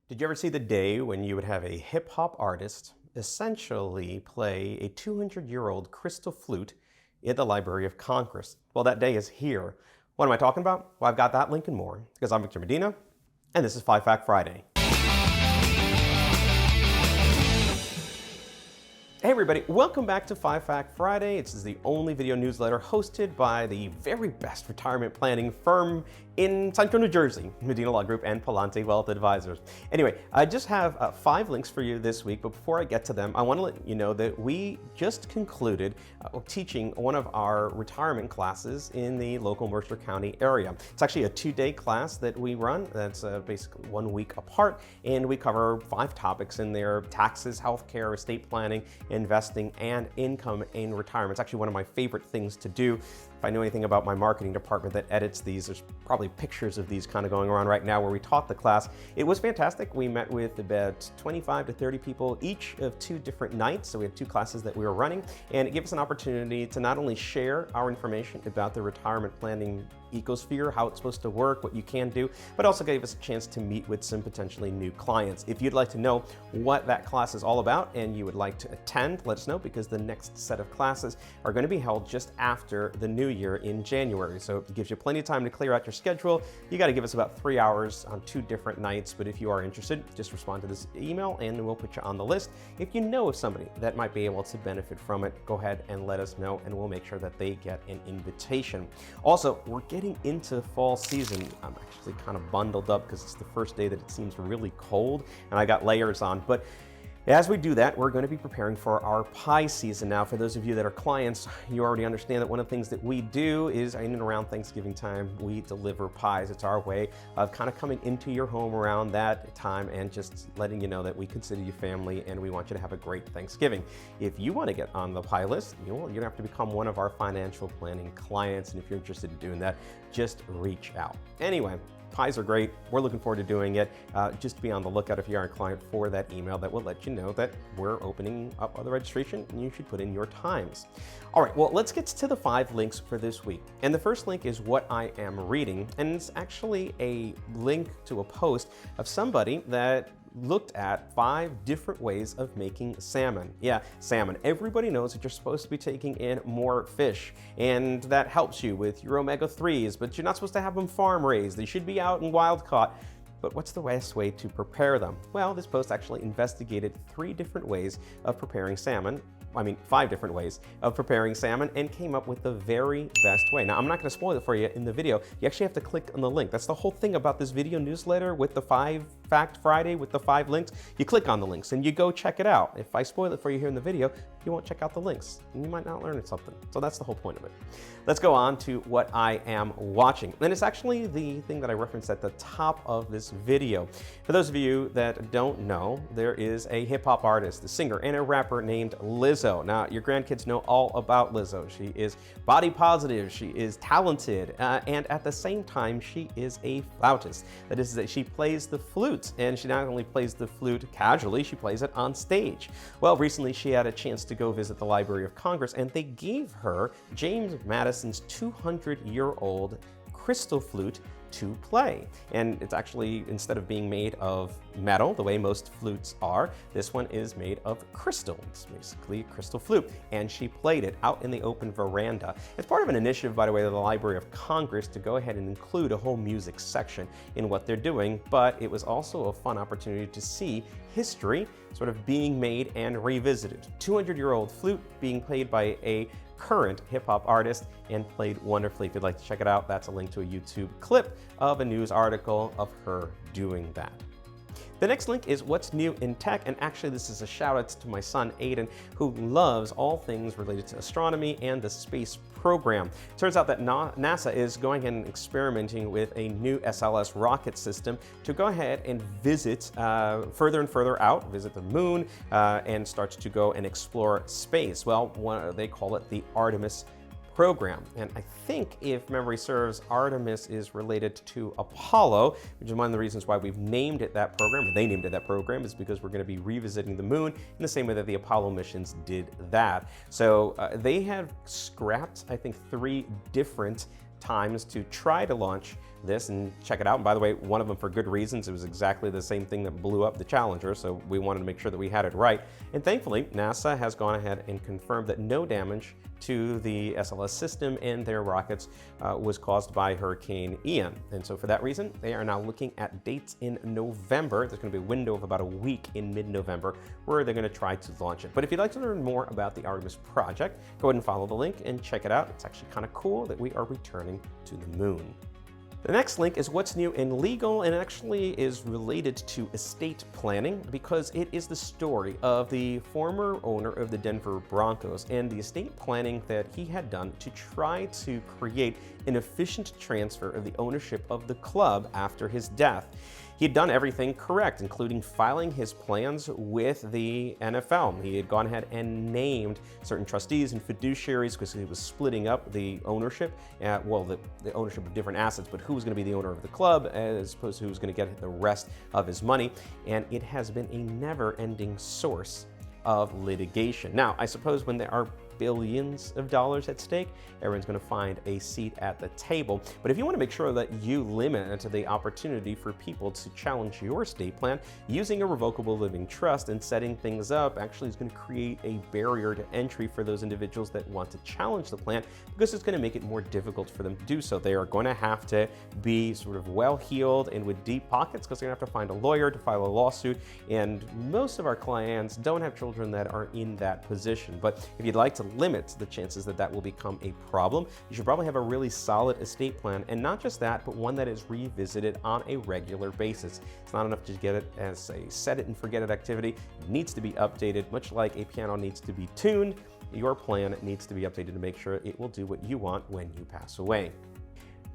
Did you ever see the day when you would have a hip hop artist essentially play a 200-year-old crystal flute in the Library of Congress? Well, that day is here. What am I talking about? Well, I've got that link and more because I'm Victor Medina, and this is 5 Fact Friday. Hey everybody, welcome back to 5 Fact Friday. This is the only video newsletter hosted by the very best retirement planning firm in Central New Jersey, Medina Law Group and Palante Wealth Advisors. Anyway, I just have 5 links for you this week, but before I get to them, I want to let you know that we just concluded teaching one of our retirement classes in the local Mercer County area. It's actually a 2-day class that we run that's basically 1 week apart, and we cover 5 topics in there: taxes, healthcare, estate planning, investing, and income in retirement. It's actually one of my favorite things to do. If I know anything about my marketing department that edits these, there's probably pictures of these kind of going around right now where we taught the class. It was fantastic. We met with about 25 to 30 people each of 2 different nights. So we had 2 classes that we were running, and it gave us an opportunity to not only share our information about the retirement planning ecosphere, how it's supposed to work, what you can do, but also gave us a chance to meet with some potentially new clients. If you'd like to know what that class is all about and you would like to attend, let us know, because the next set of classes are going to be held just after the new year in January. So it gives you plenty of time to clear out your schedule. You got to give us about 3 hours on 2 different nights, but if you are interested, just respond to this email and we'll put you on the list. If you know of somebody that might be able to benefit from it, go ahead and let us know and we'll make sure that they get an invitation. Also, we're getting into fall season. I'm actually kind of bundled up because it's the first day that it seems really cold and I got layers on, but as we do that, we're going to be preparing for our pie season. Now, for those of you that are clients, you already understand that one of the things that we do is in and around Thanksgiving time, we deliver pies. It's our way of kind of coming into your home around that time and just letting you know that we consider you family and we want you to have a great Thanksgiving. If you want to get on the pie list, you're going to have to become one of our financial planning clients. And if you're interested in doing that, just reach out. Anyway, pies are great. We're looking forward to doing it. Just be on the lookout if you are a client for that email that will let you know that we're opening up the registration and you should put in your times. All right, well, let's get to the 5 links for this week. And the first link is what I am reading. And it's actually a link to a post of somebody that looked at 5 different ways of making salmon. Yeah, salmon. Everybody knows that you're supposed to be taking in more fish, and that helps you with your omega-3s, but you're not supposed to have them farm raised. They should be out and wild caught. But what's the best way to prepare them? Well, this post actually investigated 3 different ways of preparing salmon. 5 different ways of preparing salmon, and came up with the very best way. Now, I'm not going to spoil it for you in the video. You actually have to click on the link. That's the whole thing about this video newsletter with the 5 Fact Friday with the 5 links. You click on the links and you go check it out. If I spoil it for you here in the video, you won't check out the links and you might not learn something. So that's the whole point of it. Let's go on to what I am watching. And it's actually the thing that I referenced at the top of this video. For those of you that don't know, there is a hip hop artist, a singer, and a rapper named Lizzo. Now, your grandkids know all about Lizzo. She is body positive, she is talented, and at the same time, she is a flautist. That is, that she plays the flute, and she not only plays the flute casually, she plays it on stage. Well, recently she had a chance to go visit the Library of Congress, and they gave her James Madison's 200-year-old crystal flute to play. And it's actually, instead of being made of metal, the way most flutes are, this one is made of crystal. It's basically a crystal flute. And she played it out in the open veranda. It's part of an initiative, by the way, of the Library of Congress to go ahead and include a whole music section in what they're doing, but it was also a fun opportunity to see history sort of being made and revisited. 200-year-old flute being played by a current hip-hop artist and played wonderfully. If you'd like to check it out, that's a link to a YouTube clip of a news article of her doing that. The next link is what's new in tech, and actually this is a shout out to my son Aiden, who loves all things related to astronomy and the space program. Turns out that NASA is going and experimenting with a new SLS rocket system to go ahead and visit further and further out, visit the moon, and start to go and explore space. Well, they call it the Artemis program. And I think, if memory serves, Artemis is related to Apollo, which is one of the reasons why we've named it that program, or they named it that program, is because we're going to be revisiting the moon in the same way that the Apollo missions did that. So they have scrapped, I think, 3 different times to try to launch this and check it out. And by the way, one of them for good reasons. It was exactly the same thing that blew up the Challenger, so we wanted to make sure that we had it right. And thankfully, NASA has gone ahead and confirmed that no damage to the SLS system and their rockets was caused by Hurricane Ian. And so for that reason, they are now looking at dates in November. There's going to be a window of about a week in mid-November where they're going to try to launch it. But if you'd like to learn more about the Artemis project, go ahead and follow the link and check it out. It's actually kind of cool that we are returning to the moon. The next link is what's new in legal, and actually is related to estate planning because it is the story of the former owner of the Denver Broncos and the estate planning that he had done to try to create an efficient transfer of the ownership of the club after his death. He had done everything correct, including filing his plans with the NFL. He had gone ahead and named certain trustees and fiduciaries because he was splitting up the ownership, the ownership of different assets, but who was going to be the owner of the club as opposed to who was going to get the rest of his money. And it has been a never-ending source of litigation. Now, I suppose when there are billions of dollars at stake, everyone's going to find a seat at the table. But if you want to make sure that you limit the opportunity for people to challenge your estate plan, using a revocable living trust and setting things up actually is going to create a barrier to entry for those individuals that want to challenge the plan, because it's going to make it more difficult for them to do so. They are going to have to be sort of well-heeled and with deep pockets, because they're going to have to find a lawyer to file a lawsuit, and most of our clients don't have children that are in that position. But if you'd like to limit the chances that that will become a problem, you should probably have a really solid estate plan, and not just that, but one that is revisited on a regular basis. It's not enough to get it as a set it and forget it activity. It needs to be updated, much like a piano needs to be tuned. Your plan needs to be updated to make sure it will do what you want when you pass away.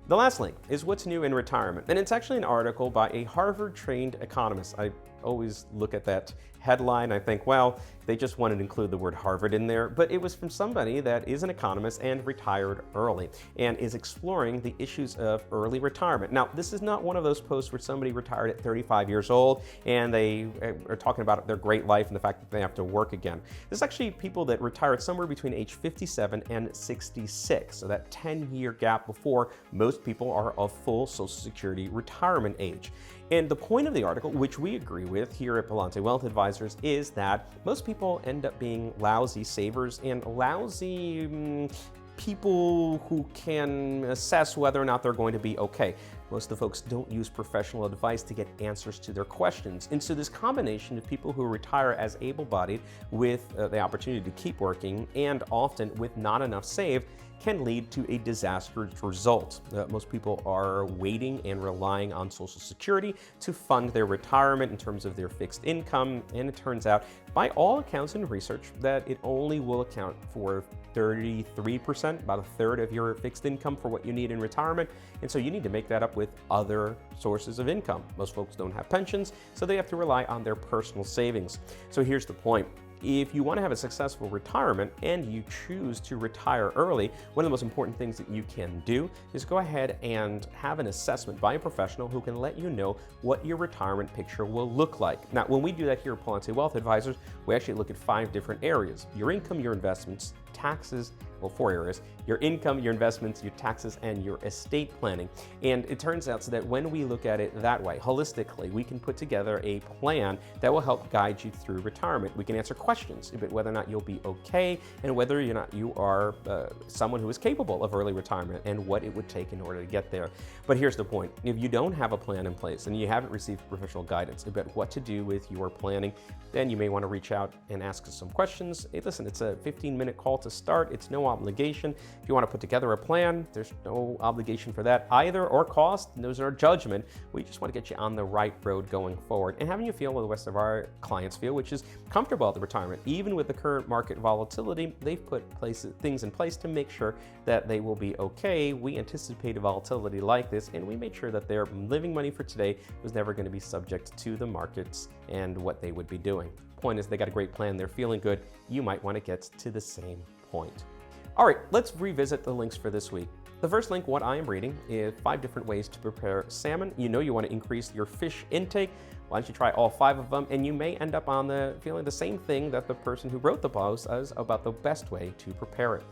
The last link is what's new in retirement, and it's actually an article by a Harvard-trained economist. I always look at that headline, I think, well, they just wanted to include the word Harvard in there, but it was from somebody that is an economist and retired early and is exploring the issues of early retirement. Now, this is not one of those posts where somebody retired at 35 years old and they are talking about their great life and the fact that they have to work again. This is actually people that retired somewhere between age 57 and 66, so that 10-year gap before most people are of full Social Security retirement age. And the point of the article, which we agree with here at Palante Wealth Advisors, is that most people end up being lousy savers and lousy people who can assess whether or not they're going to be okay. Most of the folks don't use professional advice to get answers to their questions. And so this combination of people who retire as able-bodied with the opportunity to keep working and often with not enough saved can lead to a disastrous result. Most people are waiting and relying on Social Security to fund their retirement in terms of their fixed income, and it turns out, by all accounts and research, that it only will account for 33%, about a third of your fixed income for what you need in retirement, and so you need to make that up with other sources of income. Most folks don't have pensions, so they have to rely on their personal savings. So here's the point. If you want to have a successful retirement and you choose to retire early, one of the most important things that you can do is go ahead and have an assessment by a professional who can let you know what your retirement picture will look like. Now, when we do that here at Palante Wealth Advisors, we actually look at 5 different areas: your income, your investments, taxes, well, 4 areas: your income, your investments, your taxes, and your estate planning. And it turns out so that when we look at it that way, holistically, we can put together a plan that will help guide you through retirement. We can answer questions about whether or not you'll be okay and whether or not you are someone who is capable of early retirement and what it would take in order to get there. But here's the point. If you don't have a plan in place and you haven't received professional guidance about what to do with your planning, then you may want to reach out and ask us some questions. Hey, listen, it's a 15-minute call to start. It's no obligation. If you want to put together a plan, there's no obligation for that either, or cost. Those are judgment. We just want to get you on the right road going forward and having you feel what the rest of our clients feel, which is comfortable at the retirement. Even with the current market volatility, they've put things in place to make sure that they will be okay. We anticipated volatility like this, and we made sure that their living money for today was never going to be subject to the markets and what they would be doing. Point is, they got a great plan. They're feeling good. You might want to get to the same point. All right, let's revisit the links for this week. The first link, what I am reading, is 5 different ways to prepare salmon. You know you want to increase your fish intake. Why don't you try all 5 of them, and you may end up on feeling the same thing that the person who wrote the post does about the best way to prepare it.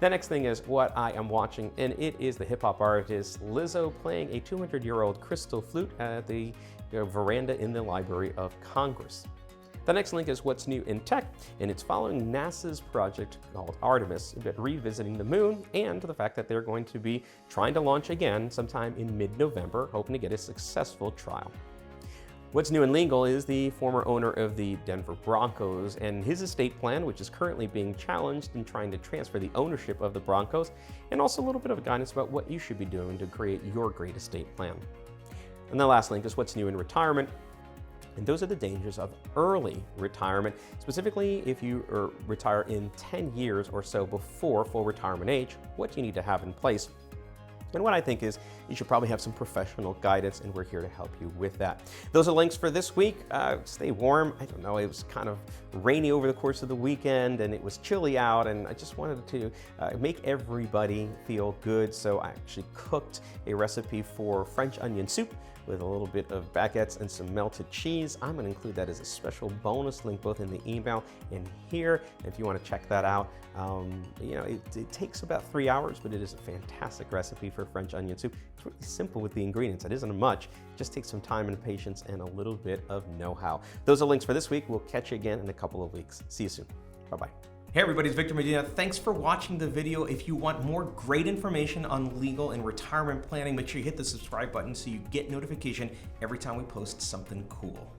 The next thing is what I am watching, and it is the hip hop artist Lizzo playing a 200-year-old crystal flute at the veranda in the Library of Congress. The next link is what's new in tech, and it's following NASA's project called Artemis, but revisiting the moon and the fact that they're going to be trying to launch again sometime in mid-November, hoping to get a successful trial. What's new and legal is the former owner of the Denver Broncos and his estate plan, which is currently being challenged in trying to transfer the ownership of the Broncos, and also a little bit of guidance about what you should be doing to create your great estate plan. And the last link is what's new in retirement. And those are the dangers of early retirement, specifically if you retire in 10 years or so before full retirement age, what you need to have in place. And what I think is you should probably have some professional guidance, and we're here to help you with that. Those are links for this week. Stay warm. I don't know, it was kind of rainy over the course of the weekend and it was chilly out, and I just wanted to make everybody feel good. So I actually cooked a recipe for French onion soup with a little bit of baguettes and some melted cheese. I'm going to include that as a special bonus link both in the email and here. If you want to check that out, it takes about 3 hours, but it is a fantastic recipe for French onion soup. It's really simple with the ingredients. It isn't much. It just takes some time and patience and a little bit of know-how. Those are links for this week. We'll catch you again in a couple of weeks. See you soon. Bye-bye. Hey everybody, it's Victor Medina. Thanks for watching the video. If you want more great information on legal and retirement planning, make sure you hit the subscribe button so you get notification every time we post something cool.